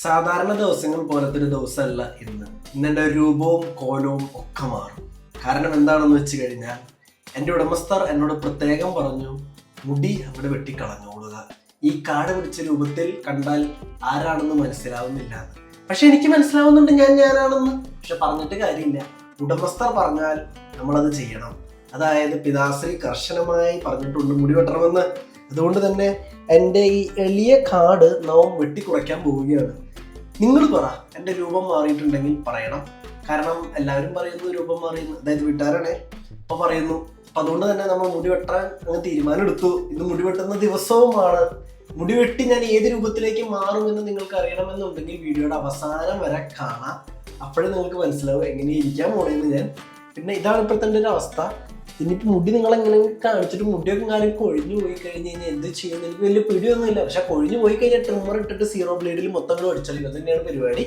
സാധാരണ ദിവസങ്ങൾ പോലത്തെ ഒരു ദിവസമല്ല ഇന്നെൻ്റെ രൂപവും കോലവും ഒക്കെ മാറും. കാരണം എന്താണെന്ന് വെച്ച് കഴിഞ്ഞാൽ എൻ്റെ ഉടമസ്ഥർ എന്നോട് പ്രത്യേകം പറഞ്ഞു, മുടി അവിടെ വെട്ടിക്കളഞ്ഞോളുക, ഈ കാട് പിടിച്ച രൂപത്തിൽ കണ്ടാൽ ആരാണെന്ന് മനസ്സിലാവുന്നില്ല. പക്ഷെ എനിക്ക് മനസ്സിലാവുന്നുണ്ട് ഞാനാണെന്ന്. പക്ഷെ പറഞ്ഞിട്ട് കാര്യമില്ല, ഉടമസ്ഥർ പറഞ്ഞാൽ നമ്മളത് ചെയ്യണം. അതായത് പിതാശ്രീ കർശനമായി പറഞ്ഞിട്ടുണ്ട് മുടി വെട്ടണമെന്ന്. അതുകൊണ്ട് തന്നെ എൻ്റെ ഈ എളിയ കാട് നാം വെട്ടിക്കുറയ്ക്കാൻ പോവുകയാണ്. നിങ്ങൾ പറ, എൻ്റെ രൂപം മാറിയിട്ടുണ്ടെങ്കിൽ പറയണം. കാരണം എല്ലാവരും പറയുന്നു രൂപം മാറിയെന്ന്, അതായത് വീട്ടുകാരാണേ അപ്പൊ പറയുന്നു. അപ്പൊ അതുകൊണ്ട് തന്നെ നമ്മൾ മുടി വെട്ടാൻ അങ്ങ് തീരുമാനം എടുത്തു. ഇന്ന് മുടി വെട്ടുന്ന ദിവസവുമാണ്. മുടി വെട്ടി ഞാൻ ഏത് രൂപത്തിലേക്ക് മാറുമെന്ന് നിങ്ങൾക്ക് അറിയണമെന്നുണ്ടെങ്കിൽ വീഡിയോയുടെ അവസാനം വരെ കാണാം. അപ്പോഴേ നിങ്ങൾക്ക് മനസ്സിലാവും എങ്ങനെ ഇരിക്കാൻ പോണെന്ന് ഞാൻ. പിന്നെ ഇതാണ് ഇപ്പോഴത്തെ എൻ്റെ ഒരു അവസ്ഥ. ഇനിയിപ്പോൾ മുടി നിങ്ങളെങ്ങനെ കാണിച്ചിട്ട് മുടിയൊക്കെ കാലം കൊഴിഞ്ഞു പോയി കഴിഞ്ഞ് കഴിഞ്ഞാൽ എന്ത് ചെയ്യുന്നത് എനിക്ക് വലിയ പിടിയൊന്നുമില്ല. പക്ഷെ കൊഴിഞ്ഞു പോയി കഴിഞ്ഞാൽ ട്രിമ്മർ ഇട്ടിട്ട് സീറോ ബ്ലേഡിൽ മൊത്തം കൂടെ അടിച്ചാൽ ഇത് തന്നെയാണ് പരിപാടി.